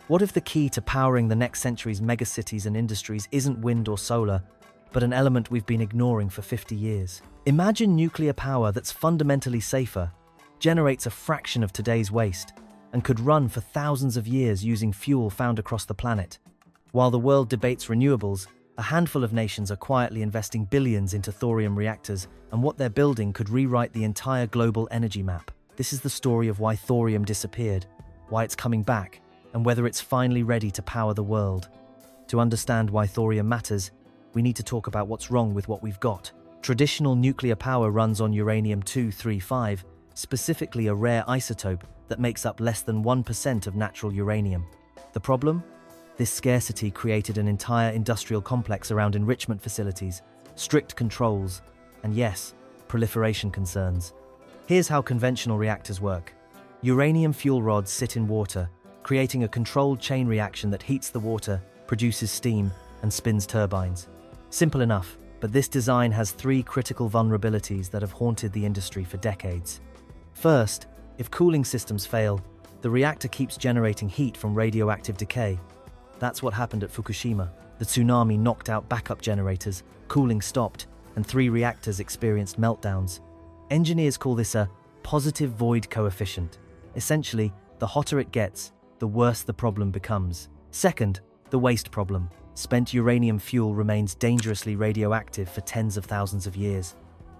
What if the key to powering the next century's megacities and industries isn't wind or solar, but an element we've been ignoring for 50 years? Imagine nuclear power that's fundamentally safer, generates a fraction of today's waste, and could run for thousands of years using fuel found across the planet. While the world debates renewables, a handful of nations are quietly investing billions into thorium reactors, and what they're building could rewrite the entire global energy map. This is the story of why thorium disappeared, why it's coming back, and whether it's finally ready to power the world. To understand why thorium matters, we need to talk about what's wrong with what we've got. Traditional nuclear power runs on uranium-235, specifically a rare isotope that makes up less than 1% of natural uranium. The problem? This scarcity created an entire industrial complex around enrichment facilities, strict controls, and yes, proliferation concerns. Here's how conventional reactors work. Uranium fuel rods sit in water, creating a controlled chain reaction that heats the water, produces steam, and spins turbines. Simple enough, but this design has three critical vulnerabilities that have haunted the industry for decades. First, if cooling systems fail, the reactor keeps generating heat from radioactive decay. That's what happened at Fukushima. The tsunami knocked out backup generators, cooling stopped, and 3 reactors experienced meltdowns. Engineers call this a positive void coefficient. Essentially, the hotter it gets, the worse the problem becomes. Second, the waste problem. Spent uranium fuel remains dangerously radioactive for tens of thousands of years.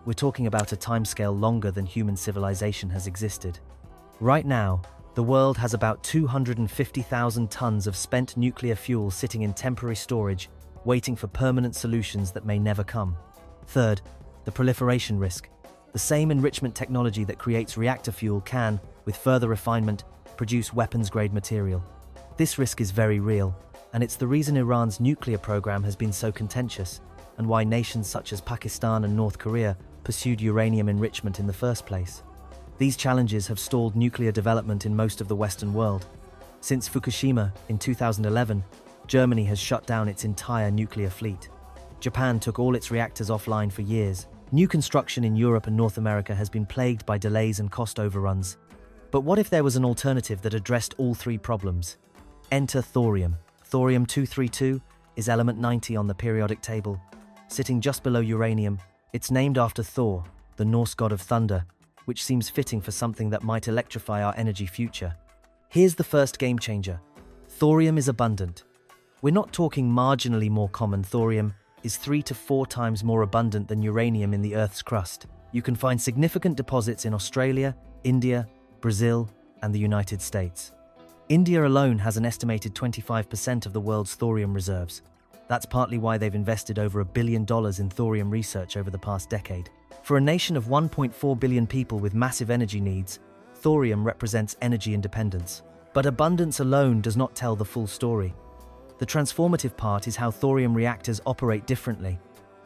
We're talking about a timescale longer than human civilization has existed. Right now, the world has about 250,000 tons of spent nuclear fuel sitting in temporary storage, waiting for permanent solutions that may never come. Third, the proliferation risk. The same enrichment technology that creates reactor fuel can, with further refinement, produce weapons-grade material. This risk is very real, and it's the reason Iran's nuclear program has been so contentious, and why nations such as Pakistan and North Korea pursued uranium enrichment in the first place. These challenges have stalled nuclear development in most of the Western world. Since Fukushima in 2011, Germany has shut down its entire nuclear fleet. Japan took all its reactors offline for years. New construction in Europe and North America has been plagued by delays and cost overruns. But what if there was an alternative that addressed all 3 problems? Enter thorium. Thorium-232 is element 90 on the periodic table. Sitting just below uranium, it's named after Thor, the Norse god of thunder, which seems fitting for something that might electrify our energy future. Here's the first game changer. Thorium is abundant. We're not talking marginally more common. Thorium is 3 to 4 times more abundant than uranium in the Earth's crust. You can find significant deposits in Australia, India, Brazil, and the United States. India alone has an estimated 25% of the world's thorium reserves. That's partly why they've invested over $1 billion in thorium research over the past decade. For a nation of 1.4 billion people with massive energy needs, thorium represents energy independence. But abundance alone does not tell the full story. The transformative part is how thorium reactors operate differently.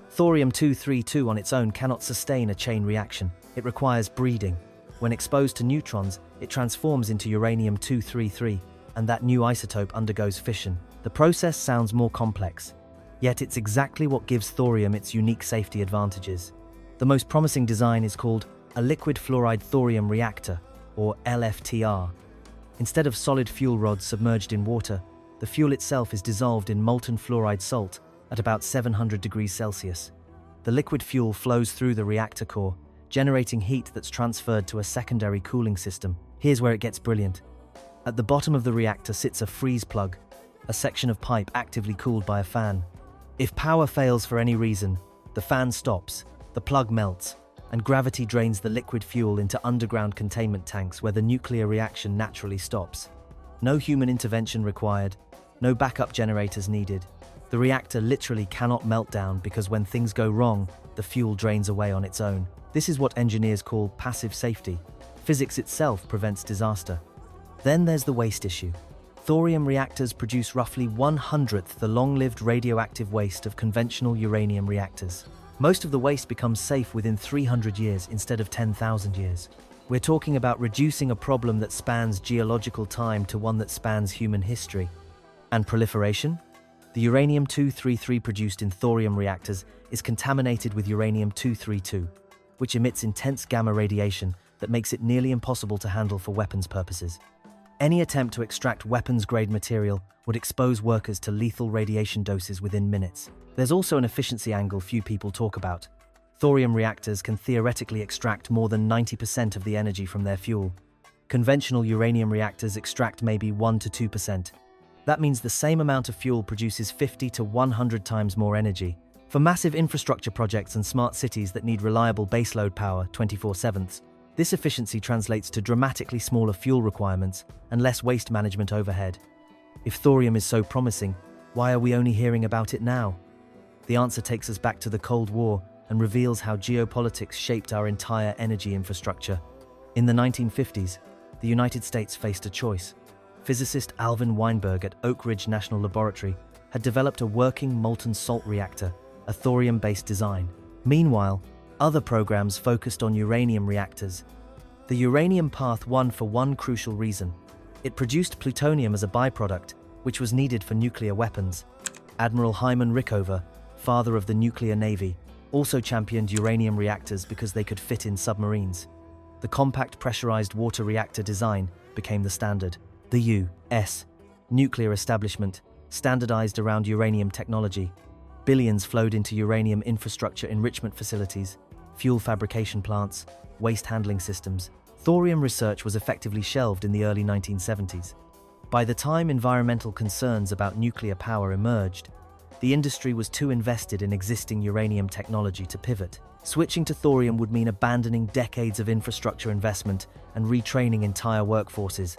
Thorium-232 on its own cannot sustain a chain reaction. It requires breeding. When exposed to neutrons, it transforms into uranium-233, and that new isotope undergoes fission. The process sounds more complex, yet it's exactly what gives thorium its unique safety advantages. The most promising design is called a liquid fluoride thorium reactor, or LFTR. Instead of solid fuel rods submerged in water, the fuel itself is dissolved in molten fluoride salt at about 700 degrees Celsius. The liquid fuel flows through the reactor core, generating heat that's transferred to a secondary cooling system. Here's where it gets brilliant. At the bottom of the reactor sits a freeze plug, a section of pipe actively cooled by a fan. If power fails for any reason, the fan stops, the plug melts, and gravity drains the liquid fuel into underground containment tanks where the nuclear reaction naturally stops. No human intervention required, no backup generators needed. The reactor literally cannot melt down because when things go wrong, the fuel drains away on its own. This is what engineers call passive safety. Physics itself prevents disaster. Then there's the waste issue. Thorium reactors produce roughly 1/100th the long-lived radioactive waste of conventional uranium reactors. Most of the waste becomes safe within 300 years instead of 10,000 years. We're talking about reducing a problem that spans geological time to one that spans human history. And proliferation? The uranium-233 produced in thorium reactors is contaminated with uranium-232, which emits intense gamma radiation that makes it nearly impossible to handle for weapons purposes. Any attempt to extract weapons-grade material would expose workers to lethal radiation doses within minutes. There's also an efficiency angle few people talk about. Thorium reactors can theoretically extract more than 90% of the energy from their fuel. Conventional uranium reactors extract maybe 1 to 2%. That means the same amount of fuel produces 50 to 100 times more energy. For massive infrastructure projects and smart cities that need reliable baseload power 24/7, this efficiency translates to dramatically smaller fuel requirements and less waste management overhead. If thorium is so promising, why are we only hearing about it now? The answer takes us back to the Cold War and reveals how geopolitics shaped our entire energy infrastructure. In the 1950s, the United States faced a choice. Physicist Alvin Weinberg at Oak Ridge National Laboratory had developed a working molten-salt reactor, a thorium-based design. Meanwhile, other programs focused on uranium reactors. The uranium path won for one crucial reason. It produced plutonium as a byproduct, which was needed for nuclear weapons. Admiral Hyman Rickover, father of the nuclear navy, also championed uranium reactors because they could fit in submarines. The compact pressurized water reactor design became the standard. The U.S. nuclear establishment standardized around uranium technology. Billions flowed into uranium infrastructure enrichment facilities, fuel fabrication plants, waste handling systems. Thorium research was effectively shelved in the early 1970s. By the time environmental concerns about nuclear power emerged, the industry was too invested in existing uranium technology to pivot. Switching to thorium would mean abandoning decades of infrastructure investment and retraining entire workforces.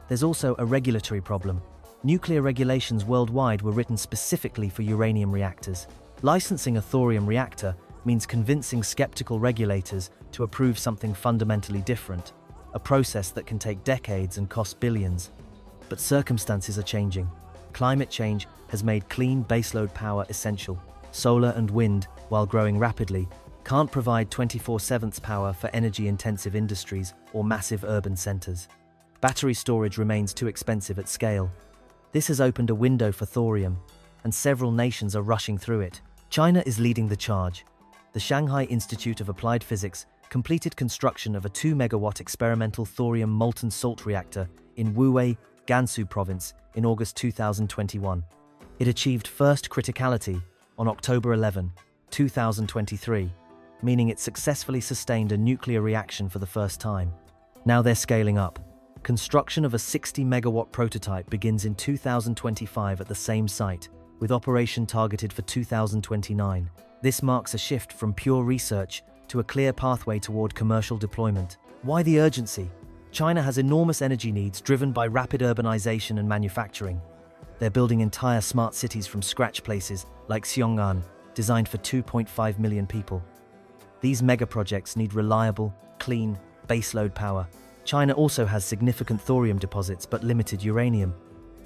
There's also a regulatory problem. Nuclear regulations worldwide were written specifically for uranium reactors. Licensing a thorium reactor means convincing skeptical regulators to approve something fundamentally different, a process that can take decades and cost billions. But circumstances are changing. Climate change has made clean baseload power essential. Solar and wind, while growing rapidly, can't provide 24/7 power for energy-intensive industries or massive urban centers. Battery storage remains too expensive at scale. This has opened a window for thorium, and several nations are rushing through it. China is leading the charge. The Shanghai Institute of Applied Physics completed construction of a 2-megawatt experimental thorium molten-salt reactor in Wuwei, Gansu Province in August 2021. It achieved first criticality on October 11, 2023, meaning it successfully sustained a nuclear reaction for the first time. Now they're scaling up. Construction of a 60-megawatt prototype begins in 2025 at the same site, with operation targeted for 2029. This marks a shift from pure research to a clear pathway toward commercial deployment. Why the urgency? China has enormous energy needs driven by rapid urbanization and manufacturing. They're building entire smart cities from scratch, places like Xiong'an, designed for 2.5 million people. These mega projects need reliable, clean, baseload power. China also has significant thorium deposits but limited uranium.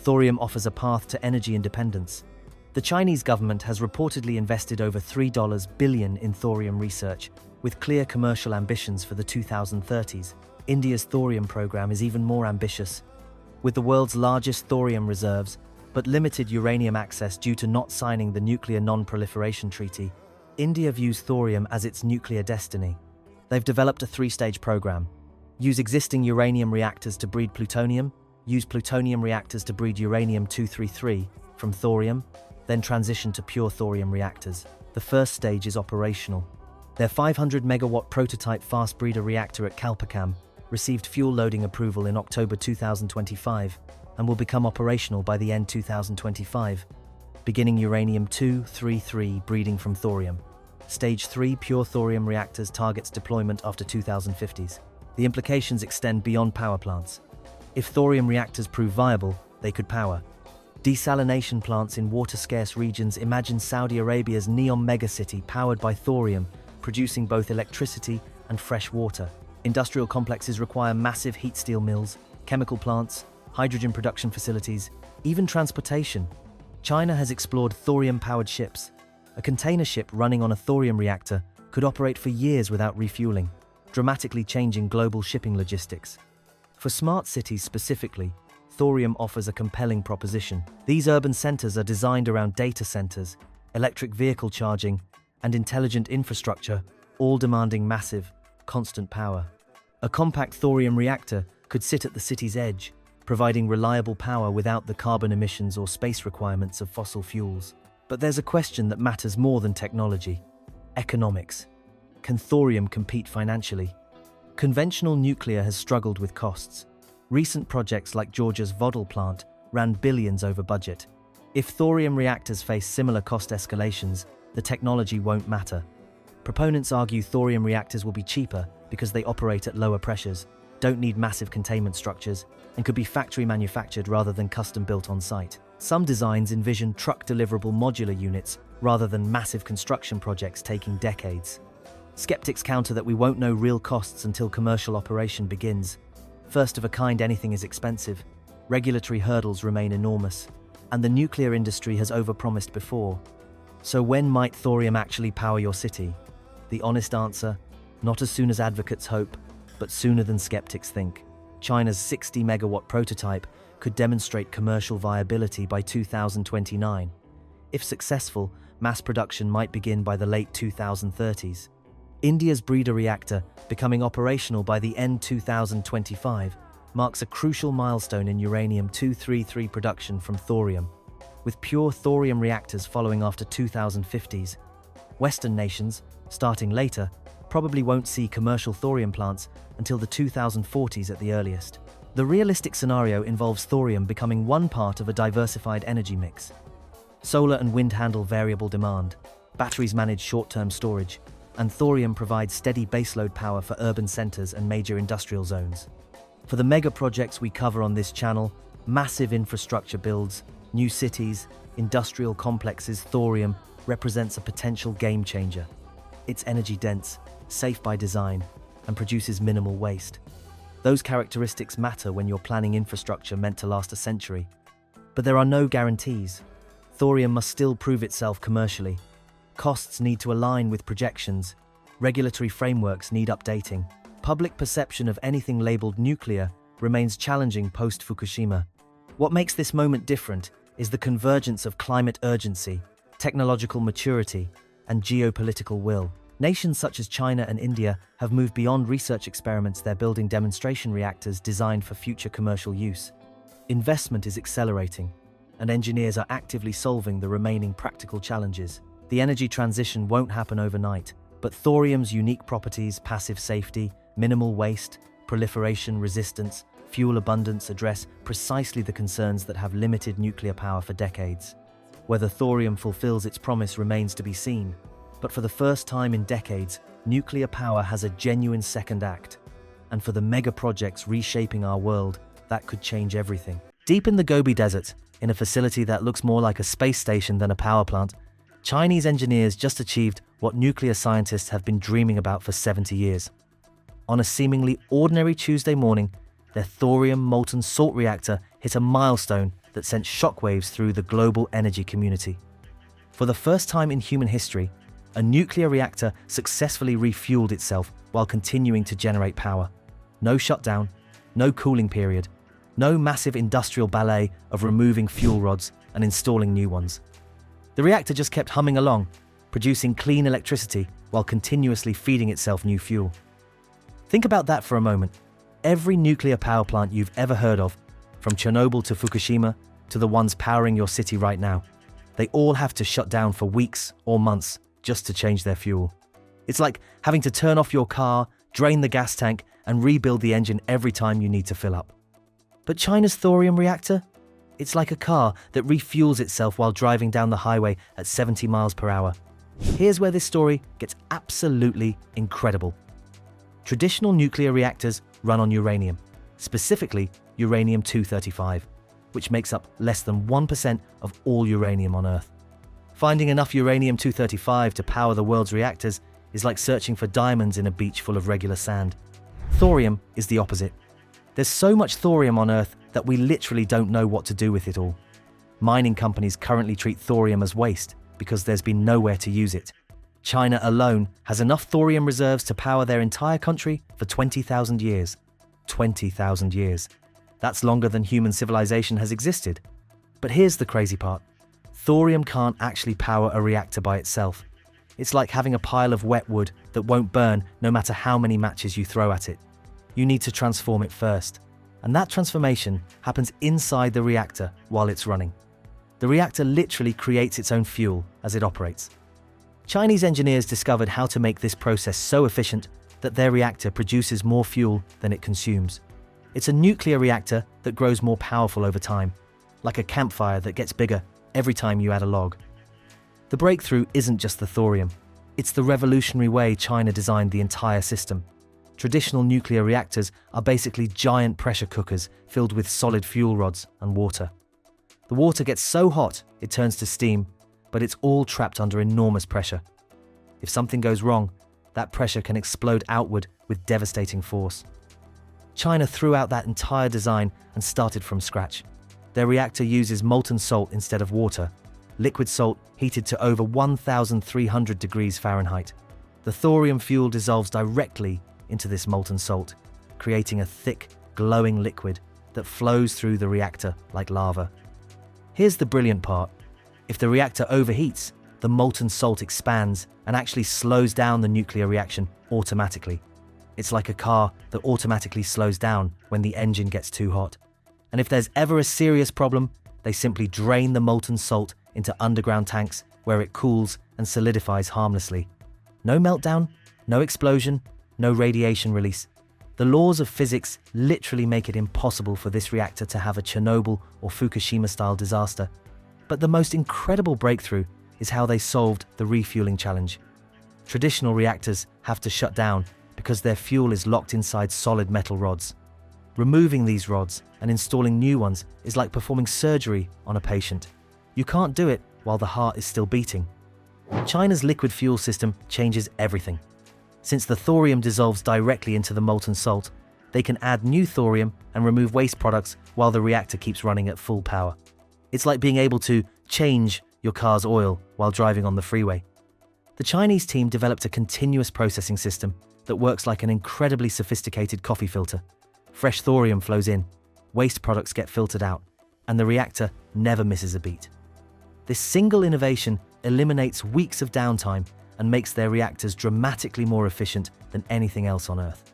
Thorium offers a path to energy independence. The Chinese government has reportedly invested over $3 billion in thorium research, with clear commercial ambitions for the 2030s. India's thorium program is even more ambitious. With the world's largest thorium reserves, but limited uranium access due to not signing the Nuclear Non-Proliferation Treaty, India views thorium as its nuclear destiny. They've developed a 3-stage program. Use existing uranium reactors to breed plutonium, use plutonium reactors to breed uranium-233 from thorium, then transition to pure thorium reactors. The first stage is operational. Their 500-megawatt prototype fast breeder reactor at Kalpakam received fuel loading approval in October 2025 and will become operational by the end 2025, beginning uranium-233 breeding from thorium. Stage 3 pure thorium reactors targets deployment after 2050s. The implications extend beyond power plants. If thorium reactors prove viable, they could power desalination plants in water-scarce regions. Imagine Saudi Arabia's Neom megacity powered by thorium, producing both electricity and fresh water. Industrial complexes require massive heat steel mills, chemical plants, hydrogen production facilities, even transportation. China has explored thorium-powered ships. A container ship running on a thorium reactor could operate for years without refueling, dramatically changing global shipping logistics. For smart cities specifically, thorium offers a compelling proposition. These urban centers are designed around data centers, electric vehicle charging, and intelligent infrastructure, all demanding massive, constant power. A compact thorium reactor could sit at the city's edge, providing reliable power without the carbon emissions or space requirements of fossil fuels. But there's a question that matters more than technology: economics. Can thorium compete financially? Conventional nuclear has struggled with costs. Recent projects like Georgia's Vodal plant ran billions over budget. If thorium reactors face similar cost escalations, the technology won't matter. Proponents argue thorium reactors will be cheaper because they operate at lower pressures, don't need massive containment structures, and could be factory manufactured rather than custom built on site. Some designs envision truck-deliverable modular units rather than massive construction projects taking decades. Skeptics counter that we won't know real costs until commercial operation begins. First of a kind, anything is expensive. Regulatory hurdles remain enormous, and the nuclear industry has overpromised before. So when might thorium actually power your city? The honest answer: not as soon as advocates hope, but sooner than skeptics think. China's 60-megawatt prototype could demonstrate commercial viability by 2029. If successful, mass production might begin by the late 2030s. India's breeder reactor, becoming operational by the end 2025, marks a crucial milestone in uranium-233 production from thorium, with pure thorium reactors following after 2050s. Western nations, starting later, probably won't see commercial thorium plants until the 2040s at the earliest. The realistic scenario involves thorium becoming one part of a diversified energy mix. Solar and wind handle variable demand, batteries manage short-term storage, and thorium provides steady baseload power for urban centers and major industrial zones. For the mega projects we cover on this channel, massive infrastructure builds, new cities, industrial complexes, thorium represents a potential game changer. It's energy dense, safe by design, and produces minimal waste. Those characteristics matter when you're planning infrastructure meant to last a century. But there are no guarantees. Thorium must still prove itself commercially. Costs need to align with projections. Regulatory frameworks need updating. Public perception of anything labeled nuclear remains challenging post-Fukushima. What makes this moment different is the convergence of climate urgency, technological maturity, and geopolitical will. Nations such as China and India have moved beyond research experiments. They're building demonstration reactors designed for future commercial use. Investment is accelerating, and engineers are actively solving the remaining practical challenges. The energy transition won't happen overnight, but thorium's unique properties, passive safety, minimal waste, proliferation resistance, fuel abundance address precisely the concerns that have limited nuclear power for decades. Whether thorium fulfills its promise remains to be seen, but for the first time in decades, nuclear power has a genuine second act. And for the mega projects reshaping our world, that could change everything. Deep in the Gobi Desert, in a facility that looks more like a space station than a power plant, Chinese engineers just achieved what nuclear scientists have been dreaming about for 70 years. On a seemingly ordinary Tuesday morning, their thorium molten-salt reactor hit a milestone that sent shockwaves through the global energy community. For the first time in human history, a nuclear reactor successfully refueled itself while continuing to generate power. No shutdown, no cooling period, no massive industrial ballet of removing fuel rods and installing new ones. The reactor just kept humming along, producing clean electricity while continuously feeding itself new fuel. Think about that for a moment. Every nuclear power plant you've ever heard of, from Chernobyl to Fukushima to the ones powering your city right now, they all have to shut down for weeks or months just to change their fuel. It's like having to turn off your car, drain the gas tank, and rebuild the engine every time you need to fill up. But China's thorium reactor? It's like a car that refuels itself while driving down the highway at 70 miles per hour. Here's where this story gets absolutely incredible. Traditional nuclear reactors run on uranium, specifically uranium-235, which makes up less than 1% of all uranium on Earth. Finding enough uranium-235 to power the world's reactors is like searching for diamonds in a beach full of regular sand. Thorium is the opposite. There's so much thorium on Earth that we literally don't know what to do with it all. Mining companies currently treat thorium as waste because there's been nowhere to use it. China alone has enough thorium reserves to power their entire country for 20,000 years. 20,000 years. That's longer than human civilization has existed. But here's the crazy part. Thorium can't actually power a reactor by itself. It's like having a pile of wet wood that won't burn no matter how many matches you throw at it. You need to transform it first. And that transformation happens inside the reactor while it's running. The reactor literally creates its own fuel as it operates. Chinese engineers discovered how to make this process so efficient that their reactor produces more fuel than it consumes. It's a nuclear reactor that grows more powerful over time, like a campfire that gets bigger every time you add a log. The breakthrough isn't just the thorium. It's the revolutionary way China designed the entire system. Traditional nuclear reactors are basically giant pressure cookers filled with solid fuel rods and water. The water gets so hot it turns to steam, but it's all trapped under enormous pressure. If something goes wrong, that pressure can explode outward with devastating force. China threw out that entire design and started from scratch. Their reactor uses molten salt instead of water, liquid salt heated to over 1,300 degrees Fahrenheit. The thorium fuel dissolves directly into this molten salt, creating a thick, glowing liquid that flows through the reactor like lava. Here's the brilliant part. If the reactor overheats, the molten salt expands and actually slows down the nuclear reaction automatically. It's like a car that automatically slows down when the engine gets too hot. And if there's ever a serious problem, they simply drain the molten salt into underground tanks where it cools and solidifies harmlessly. No meltdown, no explosion, no radiation release. The laws of physics literally make it impossible for this reactor to have a Chernobyl or Fukushima-style disaster. But the most incredible breakthrough is how they solved the refueling challenge. Traditional reactors have to shut down because their fuel is locked inside solid metal rods. Removing these rods and installing new ones is like performing surgery on a patient. You can't do it while the heart is still beating. China's liquid fuel system changes everything. Since the thorium dissolves directly into the molten salt, they can add new thorium and remove waste products while the reactor keeps running at full power. It's like being able to change your car's oil while driving on the freeway. The Chinese team developed a continuous processing system that works like an incredibly sophisticated coffee filter. Fresh thorium flows in, waste products get filtered out, and the reactor never misses a beat. This single innovation eliminates weeks of downtime and makes their reactors dramatically more efficient than anything else on Earth.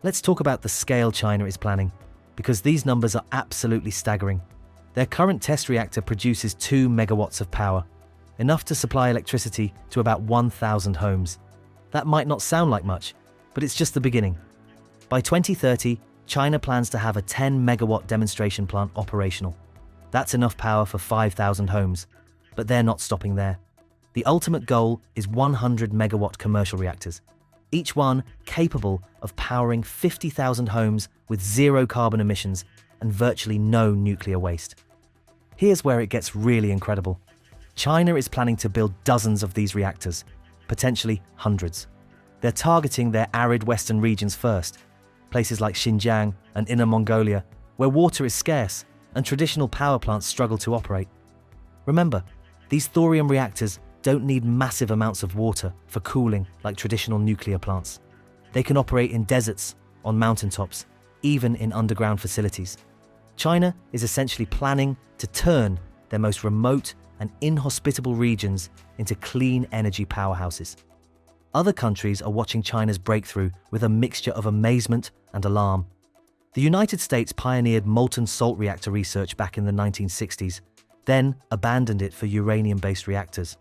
Let's talk about the scale China is planning, because these numbers are absolutely staggering. Their current test reactor produces 2 megawatts of power, enough to supply electricity to about 1,000 homes. That might not sound like much, but it's just the beginning. By 2030, China plans to have a 10 megawatt demonstration plant operational. That's enough power for 5,000 homes, but they're not stopping there. The ultimate goal is 100 megawatt commercial reactors, each one capable of powering 50,000 homes with zero carbon emissions and virtually no nuclear waste. Here's where it gets really incredible. China is planning to build dozens of these reactors, potentially hundreds. They're targeting their arid western regions first, places like Xinjiang and Inner Mongolia, where water is scarce and traditional power plants struggle to operate. Remember, these thorium reactors don't need massive amounts of water for cooling like traditional nuclear plants. They can operate in deserts, on mountaintops, even in underground facilities. China is essentially planning to turn their most remote and inhospitable regions into clean energy powerhouses. Other countries are watching China's breakthrough with a mixture of amazement and alarm. The United States pioneered molten-salt reactor research back in the 1960s, then abandoned it for uranium-based reactors.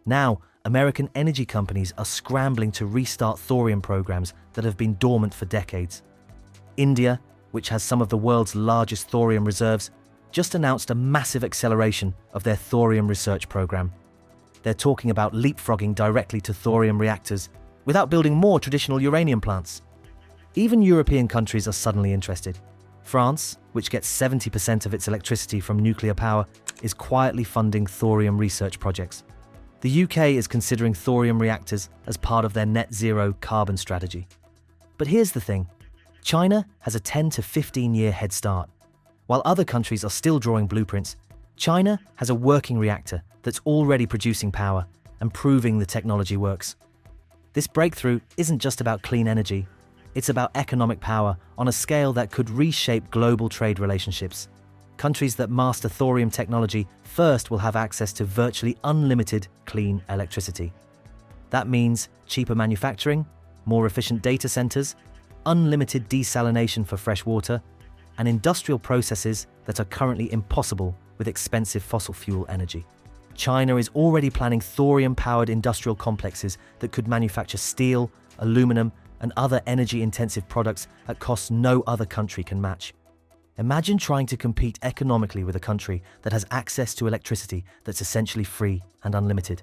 Now, American energy companies are scrambling to restart thorium programs that have been dormant for decades. India, which has some of the world's largest thorium reserves, just announced a massive acceleration of their thorium research program. They're talking about leapfrogging directly to thorium reactors without building more traditional uranium plants. Even European countries are suddenly interested. France, which gets 70% of its electricity from nuclear power, is quietly funding thorium research projects. The UK is considering thorium reactors as part of their net zero carbon strategy. But here's the thing. China has a 10 to 15-year head start. While other countries are still drawing blueprints, China has a working reactor that's already producing power and proving the technology works. This breakthrough isn't just about clean energy. It's about economic power on a scale that could reshape global trade relationships. Countries that master thorium technology first will have access to virtually unlimited clean electricity. That means cheaper manufacturing, more efficient data centers, unlimited desalination for fresh water, and industrial processes that are currently impossible with expensive fossil fuel energy. China is already planning thorium-powered industrial complexes that could manufacture steel, aluminum, and other energy-intensive products at costs no other country can match. Imagine trying to compete economically with a country that has access to electricity that's essentially free and unlimited.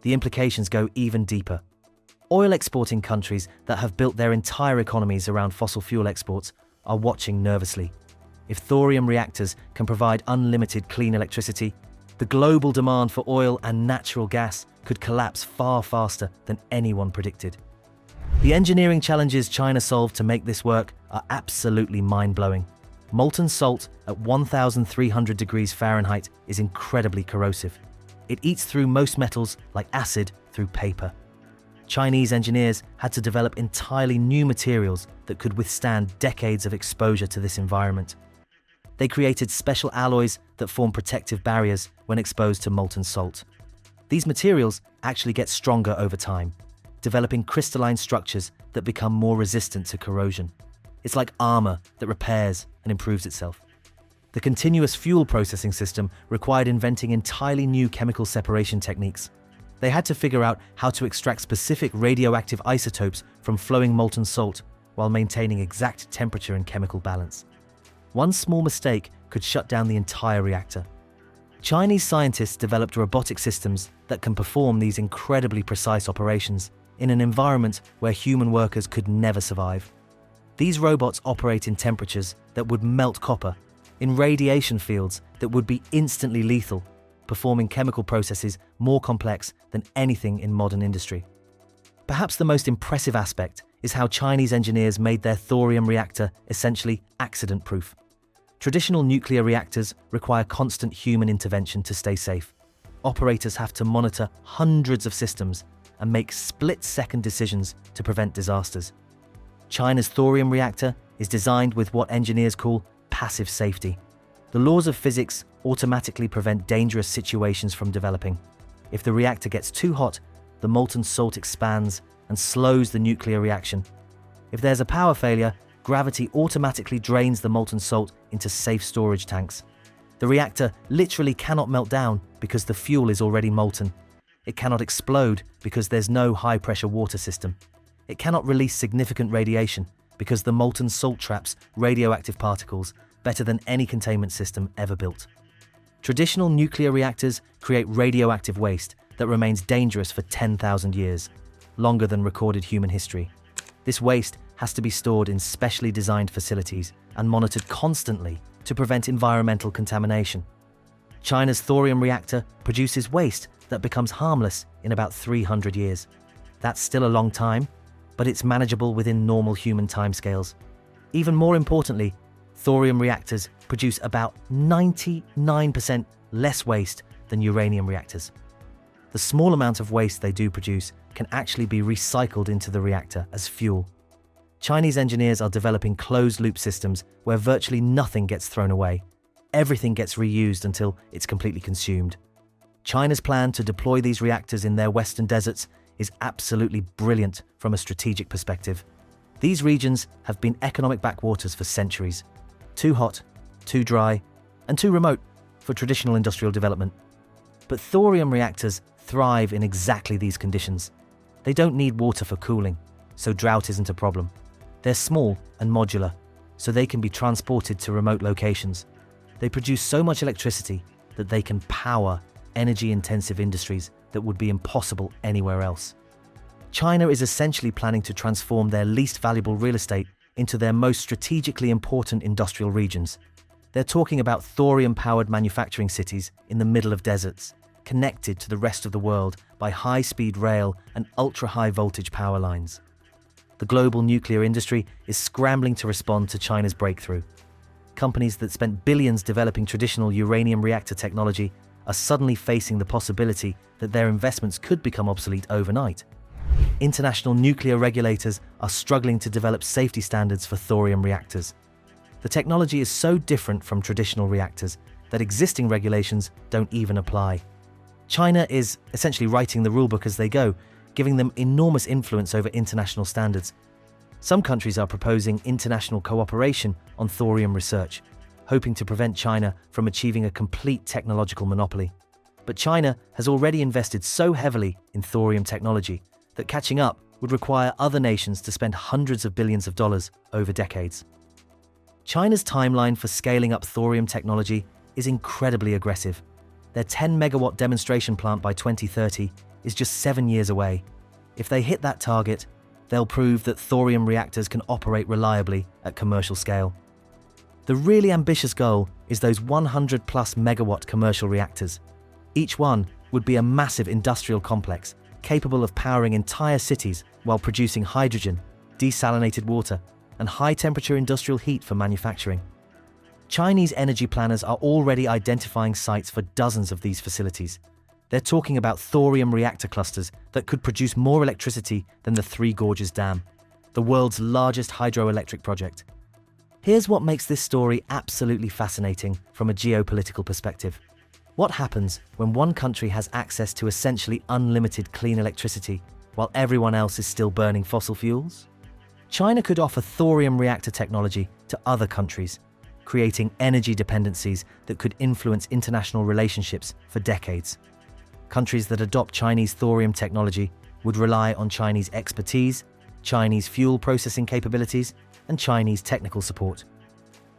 The implications go even deeper. Oil-exporting countries that have built their entire economies around fossil fuel exports are watching nervously. If thorium reactors can provide unlimited clean electricity, the global demand for oil and natural gas could collapse far faster than anyone predicted. The engineering challenges China solved to make this work are absolutely mind-blowing. Molten salt at 1,300 degrees Fahrenheit is incredibly corrosive. It eats through most metals like acid through paper. Chinese engineers had to develop entirely new materials that could withstand decades of exposure to this environment. They created special alloys that form protective barriers when exposed to molten salt. These materials actually get stronger over time, developing crystalline structures that become more resistant to corrosion. It's like armor that repairs and improves itself. The continuous fuel processing system required inventing entirely new chemical separation techniques. They had to figure out how to extract specific radioactive isotopes from flowing molten salt while maintaining exact temperature and chemical balance. One small mistake could shut down the entire reactor. Chinese scientists developed robotic systems that can perform these incredibly precise operations in an environment where human workers could never survive. These robots operate in temperatures that would melt copper, in radiation fields that would be instantly lethal, performing chemical processes more complex than anything in modern industry. Perhaps the most impressive aspect is how Chinese engineers made their thorium reactor essentially accident-proof. Traditional nuclear reactors require constant human intervention to stay safe. Operators have to monitor hundreds of systems and make split-second decisions to prevent disasters. China's thorium reactor is designed with what engineers call passive safety. The laws of physics automatically prevent dangerous situations from developing. If the reactor gets too hot, the molten salt expands and slows the nuclear reaction. If there's a power failure, gravity automatically drains the molten salt into safe storage tanks. The reactor literally cannot melt down because the fuel is already molten. It cannot explode because there's no high-pressure water system. It cannot release significant radiation because the molten salt traps radioactive particles better than any containment system ever built. Traditional nuclear reactors create radioactive waste that remains dangerous for 10,000 years, longer than recorded human history. This waste has to be stored in specially designed facilities and monitored constantly to prevent environmental contamination. China's thorium reactor produces waste that becomes harmless in about 300 years. That's still a long time, but it's manageable within normal human timescales. Even more importantly, thorium reactors produce about 99% less waste than uranium reactors. The small amount of waste they do produce can actually be recycled into the reactor as fuel. Chinese engineers are developing closed-loop systems where virtually nothing gets thrown away. Everything gets reused until it's completely consumed. China's plan to deploy these reactors in their western deserts is absolutely brilliant from a strategic perspective. These regions have been economic backwaters for centuries. Too hot, too dry, and too remote for traditional industrial development. But thorium reactors thrive in exactly these conditions. They don't need water for cooling, so drought isn't a problem. They're small and modular, so they can be transported to remote locations. They produce so much electricity that they can power energy-intensive industries that would be impossible anywhere else. China is essentially planning to transform their least valuable real estate into their most strategically important industrial regions. They're talking about thorium-powered manufacturing cities in the middle of deserts, connected to the rest of the world by high-speed rail and ultra-high voltage power lines. The global nuclear industry is scrambling to respond to China's breakthrough. Companies that spent billions developing traditional uranium reactor technology are suddenly facing the possibility that their investments could become obsolete overnight. International nuclear regulators are struggling to develop safety standards for thorium reactors. The technology is so different from traditional reactors that existing regulations don't even apply. China is essentially writing the rulebook as they go, giving them enormous influence over international standards. Some countries are proposing international cooperation on thorium research, hoping to prevent China from achieving a complete technological monopoly. But China has already invested so heavily in thorium technology that catching up would require other nations to spend hundreds of billions of dollars over decades. China's timeline for scaling up thorium technology is incredibly aggressive. Their 10-megawatt demonstration plant by 2030 is just 7 years away. If they hit that target, they'll prove that thorium reactors can operate reliably at commercial scale. The really ambitious goal is those 100-plus megawatt commercial reactors. Each one would be a massive industrial complex capable of powering entire cities while producing hydrogen, desalinated water, and high-temperature industrial heat for manufacturing. Chinese energy planners are already identifying sites for dozens of these facilities. They're talking about thorium reactor clusters that could produce more electricity than the Three Gorges Dam, the world's largest hydroelectric project. Here's what makes this story absolutely fascinating from a geopolitical perspective. What happens when one country has access to essentially unlimited clean electricity while everyone else is still burning fossil fuels? China could offer thorium reactor technology to other countries, creating energy dependencies that could influence international relationships for decades. Countries that adopt Chinese thorium technology would rely on Chinese expertise, Chinese fuel processing capabilities, and Chinese technical support.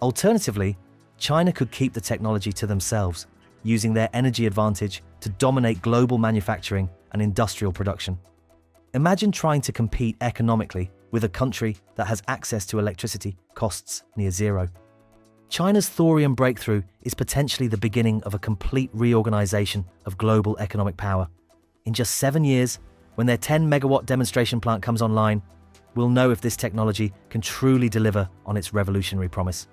Alternatively, China could keep the technology to themselves, using their energy advantage to dominate global manufacturing and industrial production. Imagine trying to compete economically with a country that has access to electricity costs near zero. China's thorium breakthrough is potentially the beginning of a complete reorganization of global economic power. In just 7 years, when their 10-megawatt demonstration plant comes online, we'll know if this technology can truly deliver on its revolutionary promise.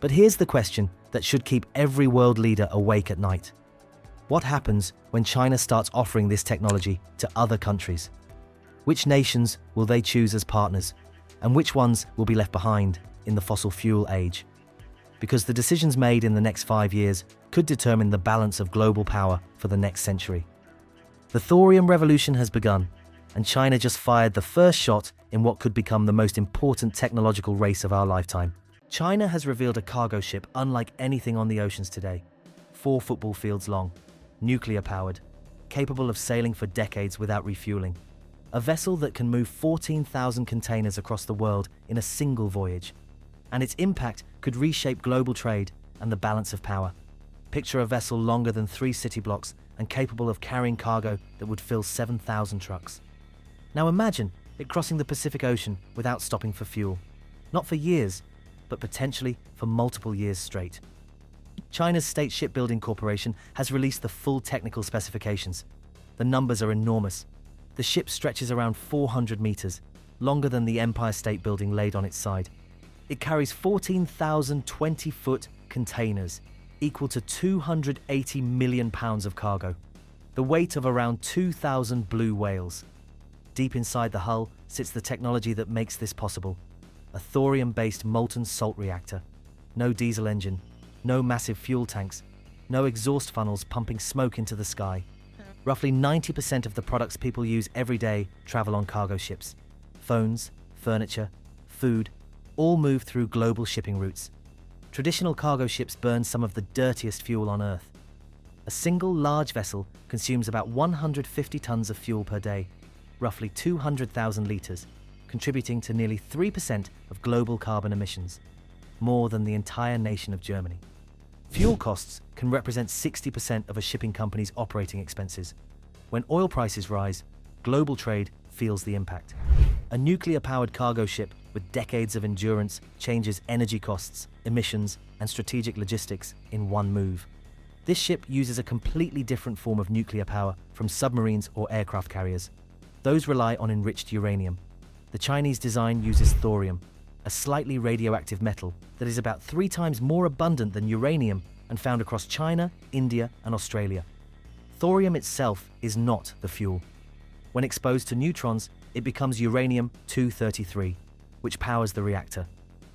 But here's the question that should keep every world leader awake at night. What happens when China starts offering this technology to other countries? Which nations will they choose as partners, and which ones will be left behind in the fossil fuel age? Because the decisions made in the next 5 years could determine the balance of global power for the next century. The thorium revolution has begun, and China just fired the first shot in what could become the most important technological race of our lifetime. China has revealed a cargo ship unlike anything on the oceans today, 4 football fields long, nuclear-powered, capable of sailing for decades without refueling. A vessel that can move 14,000 containers across the world in a single voyage. And its impact could reshape global trade and the balance of power. Picture a vessel longer than 3 city blocks and capable of carrying cargo that would fill 7,000 trucks. Now imagine it crossing the Pacific Ocean without stopping for fuel. Not for years, but potentially for multiple years straight. China's State Shipbuilding Corporation has released the full technical specifications. The numbers are enormous. The ship stretches around 400 meters, longer than the Empire State Building laid on its side. It carries 14,000 20-foot containers, equal to 280 million pounds of cargo, the weight of around 2,000 blue whales. Deep inside the hull sits the technology that makes this possible, a thorium-based molten-salt reactor. No diesel engine, no massive fuel tanks, no exhaust funnels pumping smoke into the sky. Roughly 90% of the products people use every day travel on cargo ships. Phones, furniture, food, all move through global shipping routes. Traditional cargo ships burn some of the dirtiest fuel on Earth. A single large vessel consumes about 150 tons of fuel per day, roughly 200,000 litres, contributing to nearly 3% of global carbon emissions, more than the entire nation of Germany. Fuel costs can represent 60% of a shipping company's operating expenses. When oil prices rise, global trade feels the impact. A nuclear-powered cargo ship with decades of endurance changes energy costs, emissions, and strategic logistics in one move. This ship uses a completely different form of nuclear power from submarines or aircraft carriers. Those rely on enriched uranium. The Chinese design uses thorium, a slightly radioactive metal that is about 3 times more abundant than uranium and found across China, India, and Australia. Thorium itself is not the fuel. When exposed to neutrons, it becomes uranium-233, which powers the reactor.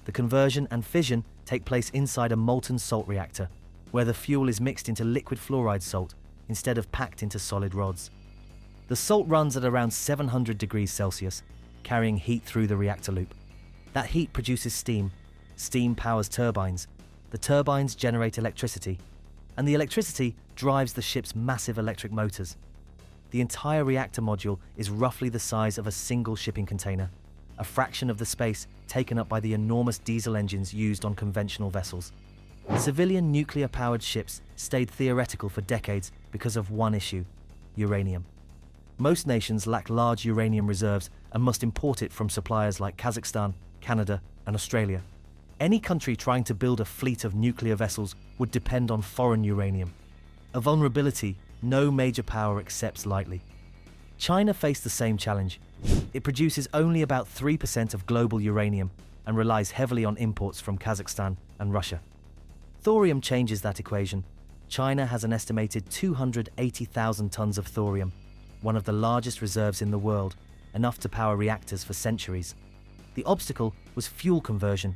The conversion and fission take place inside a molten salt reactor, where the fuel is mixed into liquid fluoride salt instead of packed into solid rods. The salt runs at around 700 degrees Celsius, carrying heat through the reactor loop. That heat produces steam. Steam powers turbines. The turbines generate electricity. And the electricity drives the ship's massive electric motors. The entire reactor module is roughly the size of a single shipping container, a fraction of the space taken up by the enormous diesel engines used on conventional vessels. Civilian nuclear-powered ships stayed theoretical for decades because of one issue: uranium. Most nations lack large uranium reserves and must import it from suppliers like Kazakhstan, Canada, and Australia. Any country trying to build a fleet of nuclear vessels would depend on foreign uranium, a vulnerability no major power accepts lightly. China faced the same challenge. It produces only about 3% of global uranium and relies heavily on imports from Kazakhstan and Russia. Thorium changes that equation. China has an estimated 280,000 tons of thorium, one of the largest reserves in the world, enough to power reactors for centuries. The obstacle was fuel conversion.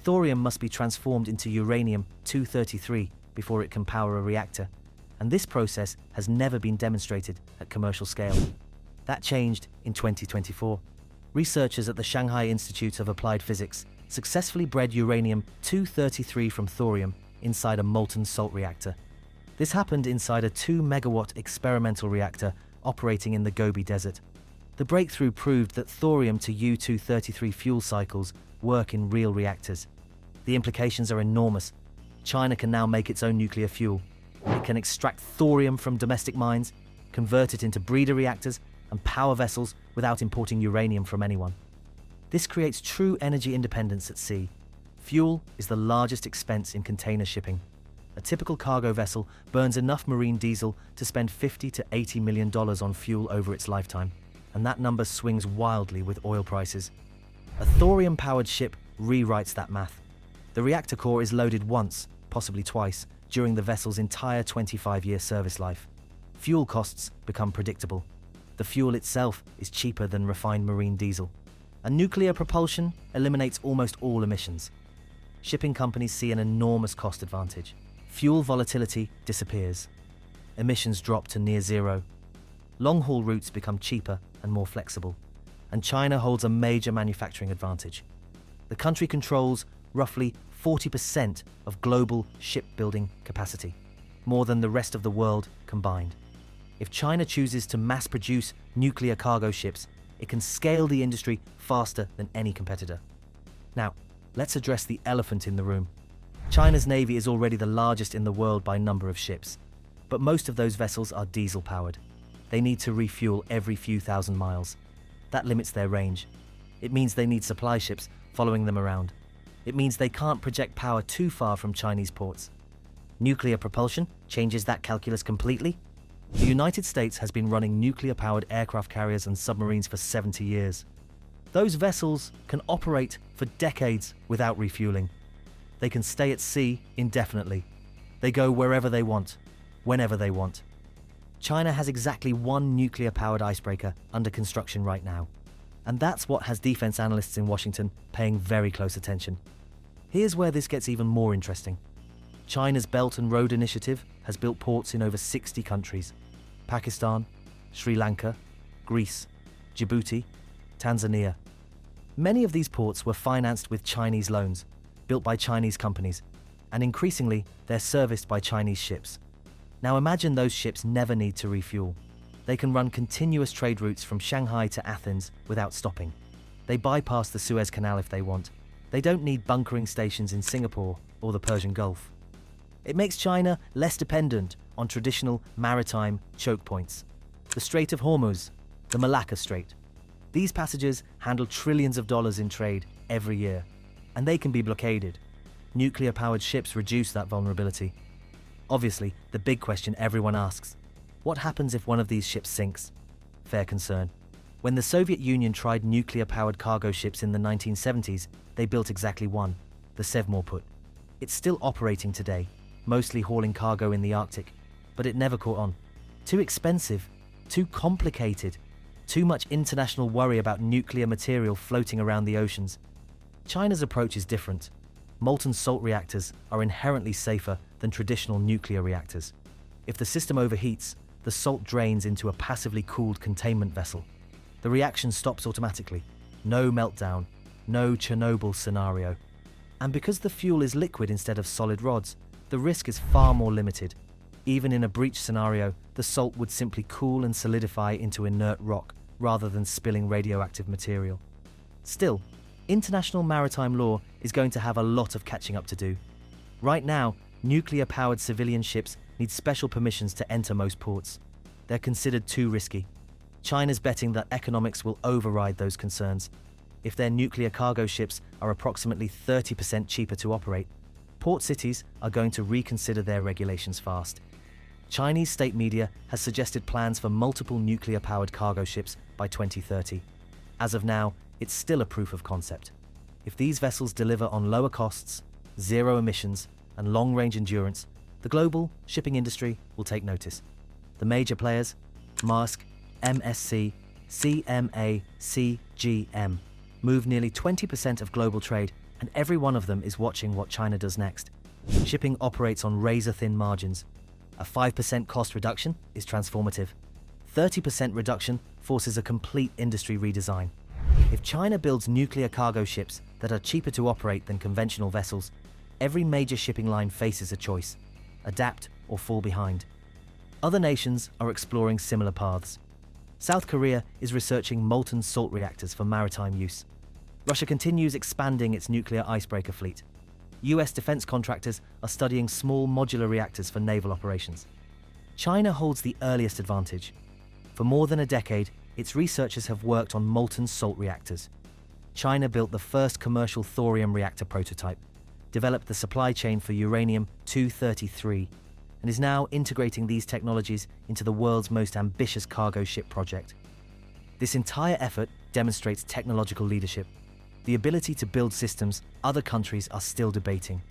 Thorium must be transformed into uranium-233 before it can power a reactor, and this process has never been demonstrated at commercial scale. That changed in 2024. Researchers at the Shanghai Institute of Applied Physics successfully bred uranium-233 from thorium inside a molten-salt reactor. This happened inside a 2-megawatt experimental reactor operating in the Gobi Desert. The breakthrough proved that thorium to U-233 fuel cycles work in real reactors. The implications are enormous. China can now make its own nuclear fuel. It can extract thorium from domestic mines, convert it into breeder reactors, and power vessels without importing uranium from anyone. This creates true energy independence at sea. Fuel is the largest expense in container shipping. A typical cargo vessel burns enough marine diesel to spend $50 to $80 million on fuel over its lifetime, and that number swings wildly with oil prices. A thorium-powered ship rewrites that math. The reactor core is loaded once, possibly twice, during the vessel's entire 25-year service life. Fuel costs become predictable. The fuel itself is cheaper than refined marine diesel. And nuclear propulsion eliminates almost all emissions. Shipping companies see an enormous cost advantage. Fuel volatility disappears. Emissions drop to near zero. Long-haul routes become cheaper and more flexible. And China holds a major manufacturing advantage. The country controls roughly 40% of global shipbuilding capacity, more than the rest of the world combined. If China chooses to mass-produce nuclear cargo ships, it can scale the industry faster than any competitor. Now, let's address the elephant in the room. China's navy is already the largest in the world by number of ships, but most of those vessels are diesel-powered. They need to refuel every few thousand miles. That limits their range. It means they need supply ships following them around. It means they can't project power too far from Chinese ports. Nuclear propulsion changes that calculus completely. The United States has been running nuclear-powered aircraft carriers and submarines for 70 years. Those vessels can operate for decades without refueling. They can stay at sea indefinitely. They go wherever they want, whenever they want. China has exactly one nuclear-powered icebreaker under construction right now. And that's what has defense analysts in Washington paying very close attention. Here's where this gets even more interesting. China's Belt and Road Initiative has built ports in over 60 countries: Pakistan, Sri Lanka, Greece, Djibouti, Tanzania. Many of these ports were financed with Chinese loans, built by Chinese companies, and increasingly they're serviced by Chinese ships. Now imagine those ships never need to refuel. They can run continuous trade routes from Shanghai to Athens without stopping. They bypass the Suez Canal if they want. They don't need bunkering stations in Singapore or the Persian Gulf. It makes China less dependent on traditional maritime choke points. The Strait of Hormuz, the Malacca Strait. These passages handle trillions of dollars in trade every year, and they can be blockaded. Nuclear-powered ships reduce that vulnerability. Obviously, the big question everyone asks: what happens if one of these ships sinks? Fair concern. When the Soviet Union tried nuclear-powered cargo ships in the 1970s, they built exactly one, the Sevmorput. It's still operating today, mostly hauling cargo in the Arctic, but it never caught on. Too expensive, too complicated, too much international worry about nuclear material floating around the oceans. China's approach is different. Molten-salt reactors are inherently safer than traditional nuclear reactors. If the system overheats, the salt drains into a passively cooled containment vessel. The reaction stops automatically. no meltdown, no Chernobyl scenario. And because the fuel is liquid instead of solid rods, the risk is far more limited. Even in a breach scenario, the salt would simply cool and solidify into inert rock rather than spilling radioactive material. Still, international maritime law is going to have a lot of catching up to do. Right now, nuclear-powered civilian ships need special permissions to enter most ports. They're considered too risky. China's betting that economics will override those concerns. If their nuclear cargo ships are approximately 30% cheaper to operate, port cities are going to reconsider their regulations fast. Chinese state media has suggested plans for multiple nuclear-powered cargo ships by 2030. As of now, it's still a proof of concept. If these vessels deliver on lower costs, zero emissions, and long-range endurance, the global shipping industry will take notice. The major players, Maersk, MSC, CMA, CGM, move nearly 20% of global trade, and every one of them is watching what China does next. Shipping operates on razor-thin margins. A 5% cost reduction is transformative. 30% reduction forces a complete industry redesign. If China builds nuclear cargo ships that are cheaper to operate than conventional vessels, every major shipping line faces a choice: adapt or fall behind. Other nations are exploring similar paths. South Korea is researching molten-salt reactors for maritime use. Russia continues expanding its nuclear icebreaker fleet. US defense contractors are studying small modular reactors for naval operations. China holds the earliest advantage. For more than a decade, its researchers have worked on molten-salt reactors. China built the first commercial thorium reactor prototype, developed the supply chain for uranium-233, and is now integrating these technologies into the world's most ambitious cargo ship project. This entire effort demonstrates technological leadership, the ability to build systems other countries are still debating.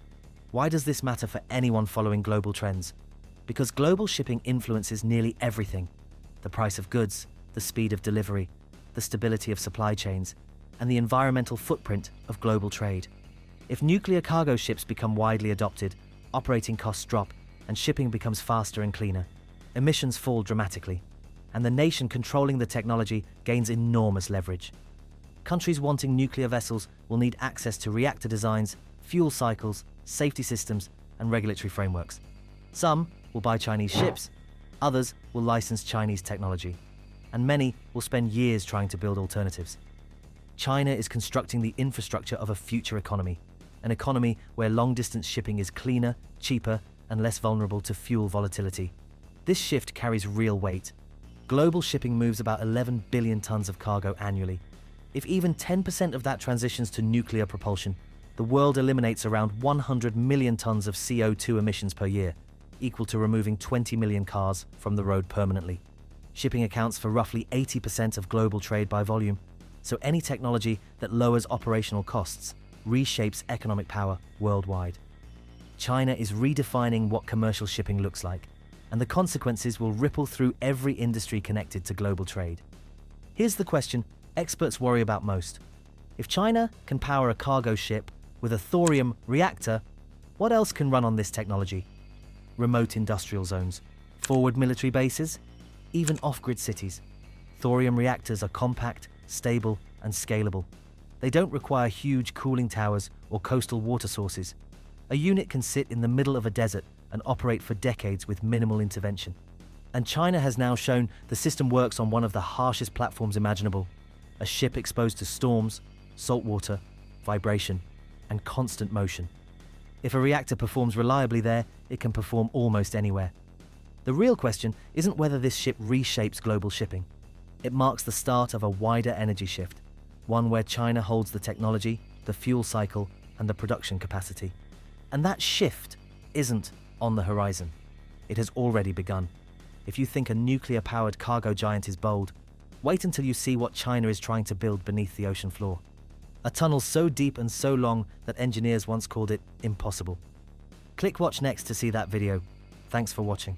Why does this matter for anyone following global trends? Because global shipping influences nearly everything: the price of goods, the speed of delivery, the stability of supply chains, and the environmental footprint of global trade. If nuclear cargo ships become widely adopted, operating costs drop, and shipping becomes faster and cleaner, emissions fall dramatically, and the nation controlling the technology gains enormous leverage. Countries wanting nuclear vessels will need access to reactor designs, fuel cycles, safety systems, and regulatory frameworks. Some will buy Chinese ships, others will license Chinese technology, and many will spend years trying to build alternatives. China is constructing the infrastructure of a future economy, an economy where long-distance shipping is cleaner, cheaper, and less vulnerable to fuel volatility. This shift carries real weight. Global shipping moves about 11 billion tons of cargo annually. If even 10% of that transitions to nuclear propulsion, the world eliminates around 100 million tons of CO2 emissions per year, equal to removing 20 million cars from the road permanently. Shipping accounts for roughly 80% of global trade by volume, so any technology that lowers operational costs reshapes economic power worldwide. China is redefining what commercial shipping looks like, and the consequences will ripple through every industry connected to global trade. Here's the question experts worry about most. If China can power a cargo ship with a thorium reactor, what else can run on this technology? Remote industrial zones, forward military bases, even off-grid cities. Thorium reactors are compact, stable, and scalable. They don't require huge cooling towers or coastal water sources. A unit can sit in the middle of a desert and operate for decades with minimal intervention. And China has now shown the system works on one of the harshest platforms imaginable: a ship exposed to storms, salt water, vibration, and constant motion. If a reactor performs reliably there, it can perform almost anywhere. The real question isn't whether this ship reshapes global shipping. It marks the start of a wider energy shift, one where China holds the technology, the fuel cycle, and the production capacity. And that shift isn't on the horizon. It has already begun. If you think a nuclear-powered cargo giant is bold, wait until you see what China is trying to build beneath the ocean floor. A tunnel so deep and so long that engineers once called it impossible. Click watch next to see that video. Thanks for watching.